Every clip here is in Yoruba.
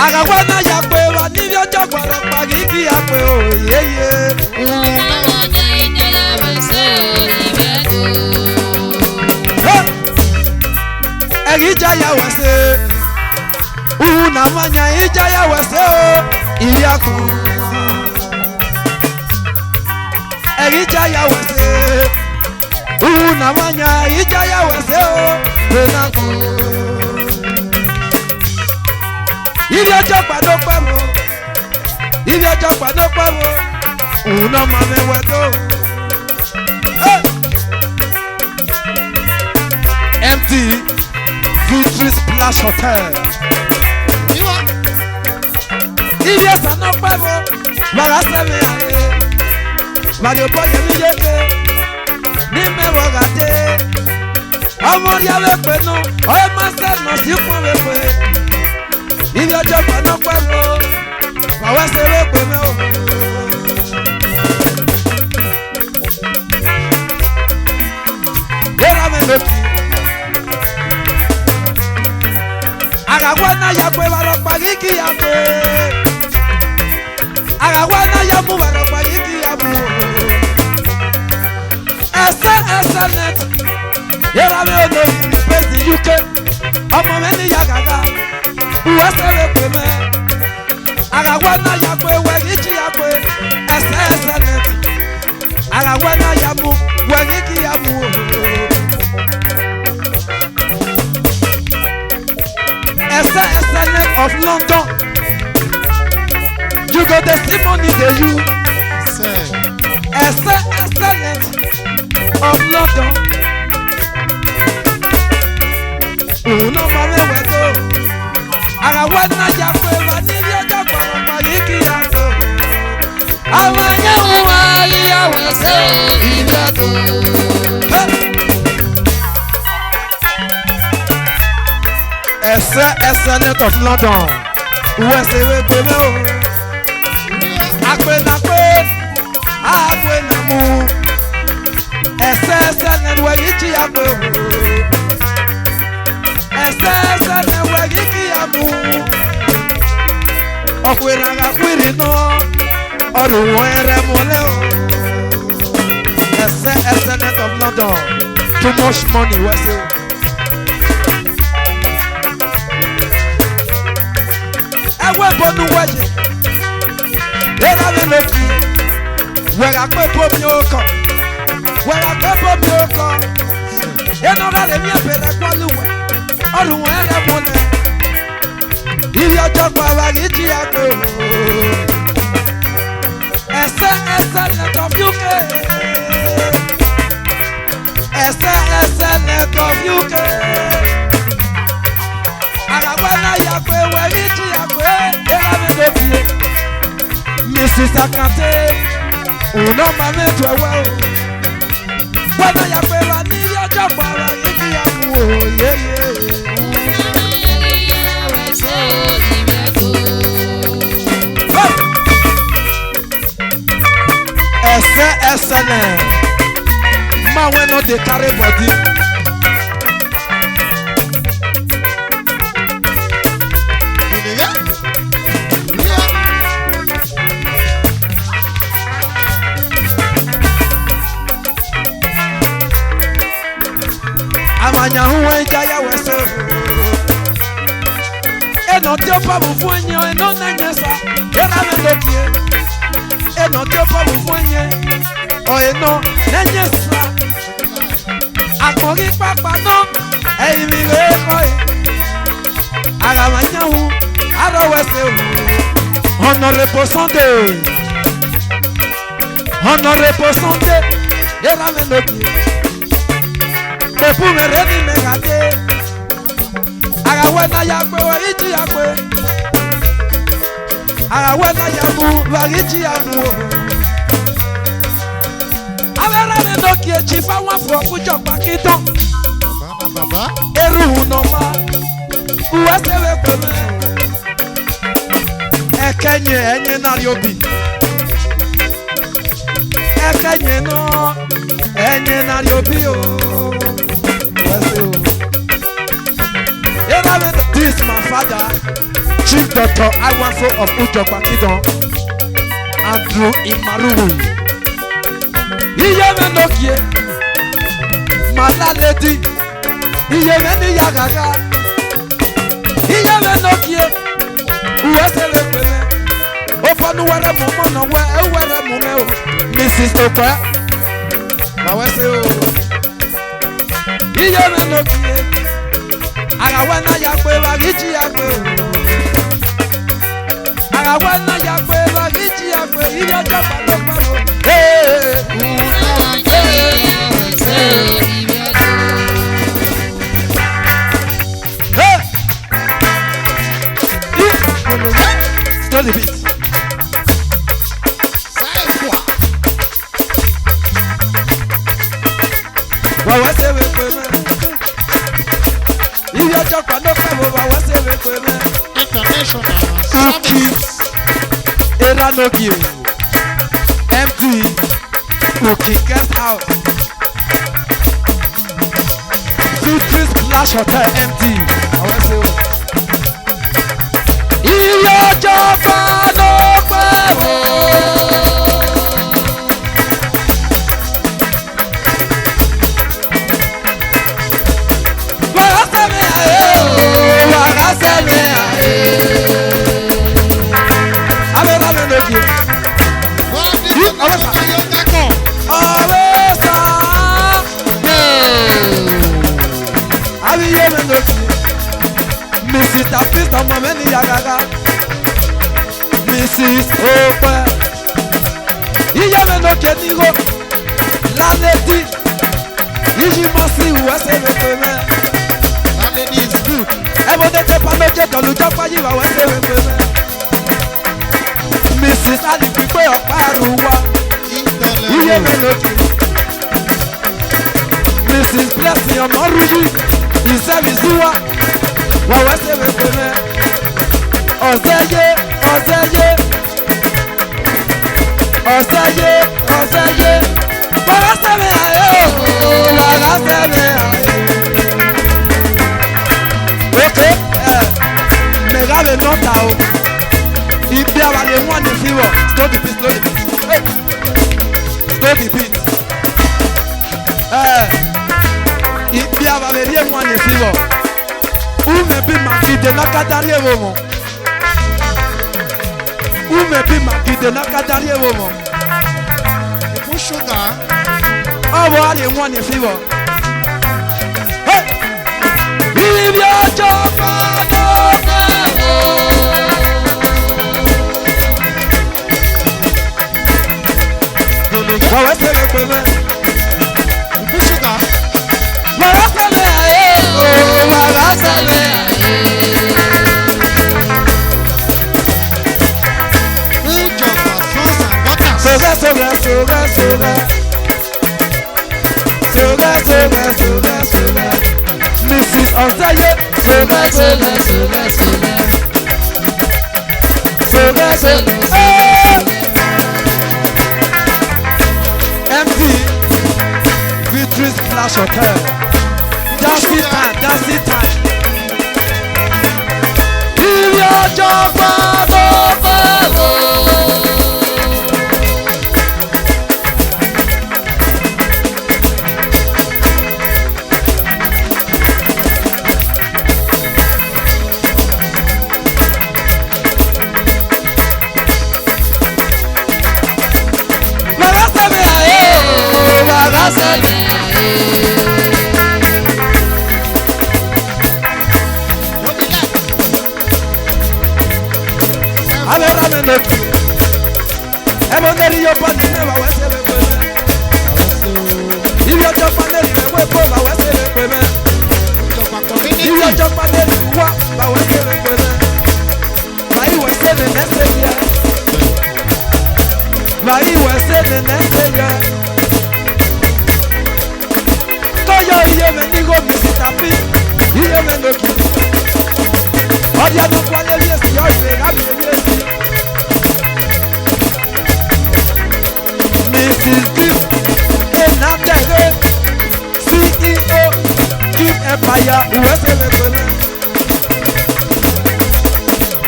Agawana yakwe wa nivyo chokwa pagiki yakwe o yeye. Egija ya wase. Unamanya ija ya wase o iyaku. Egija ya wase. Unamanya ija ya wase o benaku. Ibi ojo pado pamo. Ibi ojo pado pamo. Una mame wedo. Empty Victory Splash Hotel. Ibi ojo no pamo. Mara seme aye. Mario boye mi yeke. Ni me wogade. Amor ya we pe no. Oye master no si fun we pe. Ibi ojo pado pamo. Mawa se we pe me o. Agawana ya kwe waro pagiki ya kwe. Agawana ya mu waro pagiki ya mu. Ese net. Yera me ono pesi UK. Omo me ni ya gaga. Uwa se we kwe me. Agawana ya kwe wegichi ya kwe. Ese net. Agawana ya mu wegiki ya mu. Excellent of London. You got the simony de you. Excellent of London. Uno mame wedo. Agawana ya kweva nivyo chakwa magiki yako. Amanya uwali ya wese ibyako. Excellent of London. Where say we go me? Akwe na kwe, akwe na mu. Excellent we gichi akwe. Excellent we gichi amu. Okwe na gakwiri no. Oru were mole o. Excellent of London. Too much money we say. Ewe bonu weje. Era me loki. Wega pe pomi oko. Wega pe pomi oko. Eno gale mi apere kwaluwe. Oru were mole. Ibi ojo pa bagiji akwe. Excellent of UK. Excellent of UK. Agawana yakwe wegichi yakwe. Era me loki. Mrs. Akante. Uno mame twewe. Wana yakwe wani yojo pa bagiji yakwe. Yeah, yeah. Excellent. Ma we no dey carry body. Amanya huwe jaya wese. Eno te pa bu funye eno nanyesa. Era me lokie. Eno te pa bu funye. O eno nanyesa. Akori papa no. Eyi mi re koi. Agamanya hu. Aro wese hu. Honorable Sunday. Honorable Sunday. Era me lokie. Pepu mereni megade. Agawena yakwe wa iji yakwe. Agawena yamu wa iji yamu. Awera me dokie chifa wafo kujo pakito. Baba. Eru unoma. Uwesewe kweme. Ekenye enye nariobi. Ekenye no. Enye nariobi o. This my father, Chief Doctor Iwanso of Ujokwa Kingdom, Andrew Imaruru. Iye menokie, Mala Lady. Iye meni yagaga. Iye menokie, uwese kweme. Ofanu were momo no were momo. Mrs. Tope, mawese o. Iye menokie, agawana yakwe wagichi yakwe. Agawana yakwe wagichi yakwe. Iye japa no paro. Stole the beat. Wawa se we kweme. Iyo chokwa no kwemo wawa se we kweme. International. Era no give. MD. Uki guest house. Beauty Splash Hotel MD. Wawa se we. Iyo chokwa no kwemo. Mrs. Ope, Iyame no kenigo, la lady, Iji masi uwese wekweme. That lady is good. Ebode te panoje tolu japa yiwa wese wekweme. Mrs. Ali pipe oparuwa, Iyame no kenigo. Mrs. Blessing Omoruji, Isemizuwa, wa wese wekweme. Oseye, Oseye, Oseye, Oseye, Paraseme ayo, Paraseme ayo. Okay, Megale nota o. Ibi awale one in fever. Slow the beat, slow the beat. Hey, slow the beat. Ibi awale one in fever. Umebi makide nakadarie womo. Umebi makide nakadarie womo. You put sugar. Oh, what you want in fever? Hey, leave your job. What's the equipment? You put sugar. What's the name? Oh, what's the name? Put sugar, sauce and butter. Sugar, sugar, sugar, sugar. Sugar, sugar, sugar, sugar. Mrs. Osaye. Sugar, sugar, sugar, sugar. Sugar, sugar. MD. Victory Splash Hotel. That's it time, that's it time. Give your job,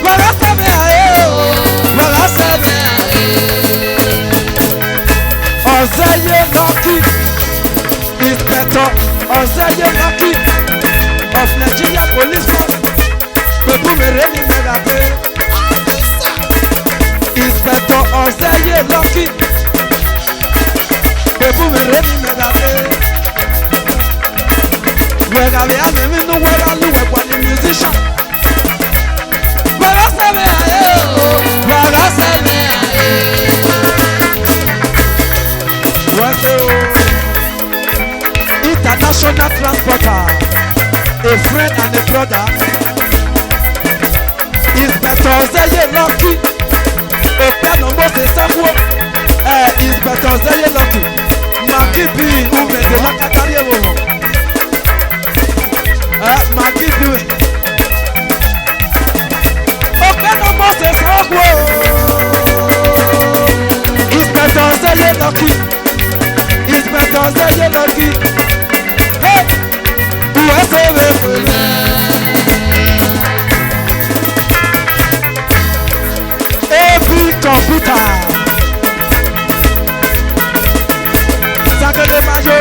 Magasebe aye o. Magasebe aye. Ozeye Lucky. Inspector Ozeye Lucky of Nigeria Police Force. Pepumere mi megate. Inspector Ozeye Lucky. Pepumere mi megate. Wegabe ame mi no wera lu wegwani musician. Magasebe aye o. Magasebe aye. Wase o. International transporter, a friend and a brother. Inspector Zeye Lucky, Opiano Mose Samuel. Inspector Zeye Lucky, Magibi Umede Lakatari Ewo. Magibi Opiano Mose Samuel. Inspector Zeye Lucky, Inspector Zeye Lucky. Hey, what's over? Every computer. Sakele mayo,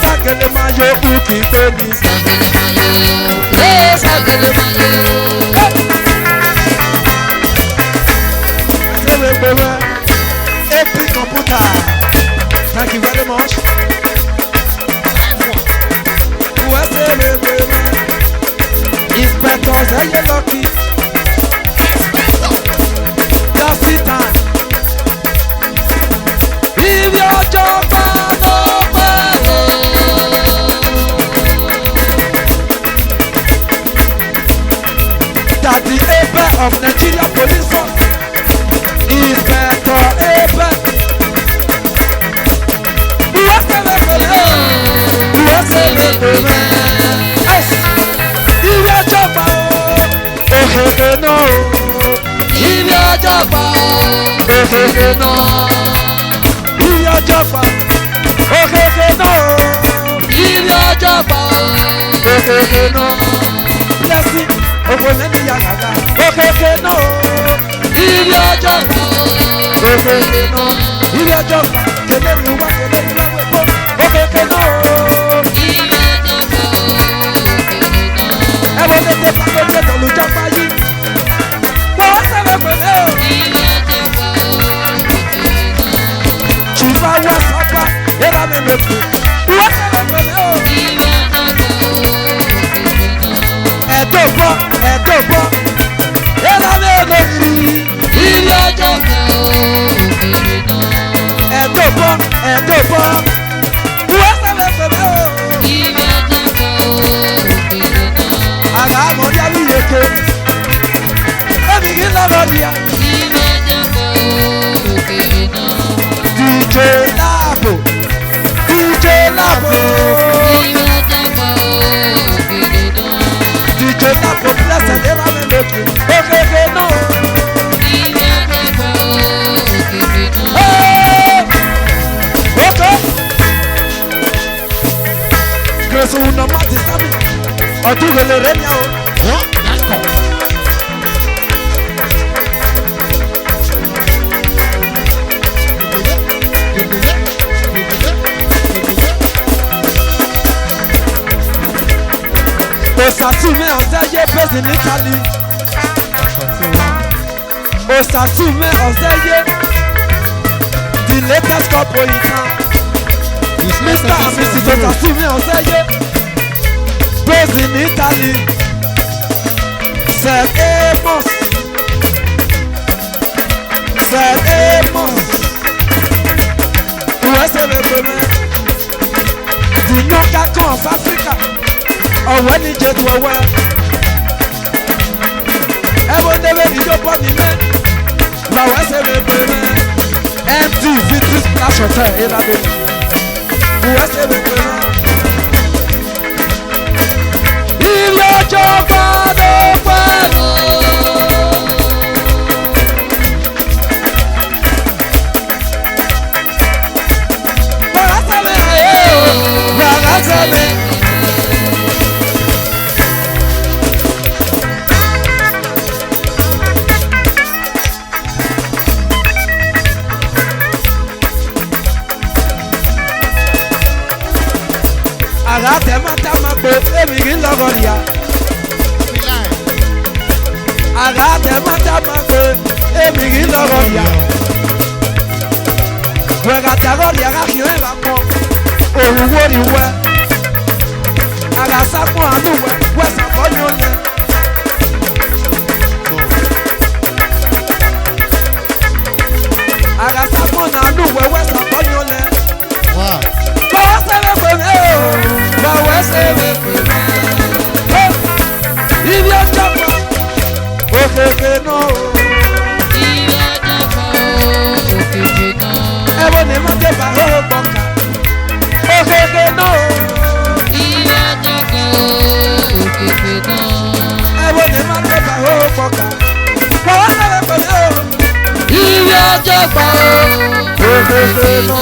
sakele mayo, uki beni. Sakele mayo, every computer. Thank you very much. Inspector Zeye Lucky. Just sit down. If your job no that the A.K.A. of Nigeria Police Force. Inspector A.K.A. No, if your job, no, if your job, no, if your job, no, let's see, let me yaga, no, if your job, no, if your job, can you work, no, Grace A Uhunoma ti sábì ọdún gbèlè rẹ ni o. Osatume Ozeye based in Italy. Osatume Ozeye, the latest couple in town. Mr. and Mrs. Osatume Ozeye, based in Italy. Said Amos. USA the younger king of Africa. Ọ̀wẹ́ ní Jésù ọ̀wẹ́. Ẹ̀wọ̀n débẹ̀ ní ìjọba mi mẹ́. Bàwẹ́ sẹ́mi pé mẹ́. MD Victory Splash Hotel ìlànà. Bàwẹ́ sẹ́mi pé mẹ́. Ilé ọjọ́ gbọ́dọ̀ pẹ̀lú. Bàwẹ́ sẹ́mi ayé o. Bàwẹ́ sẹ́mi. Agate mata magbe emi gi logoria. Agate mata magbe emi gi logoria. Wegate agoria ga hio eba mo. Owori we. Agasa mo anu we sa fonyole. Agasa mo na anu we sa fonyole. Wow. Okeke no. Ewo ni mo te ba ho boka. Okeke no. Ewo ni mo te ba ho boka. Kwa na le pe no. Okeke no.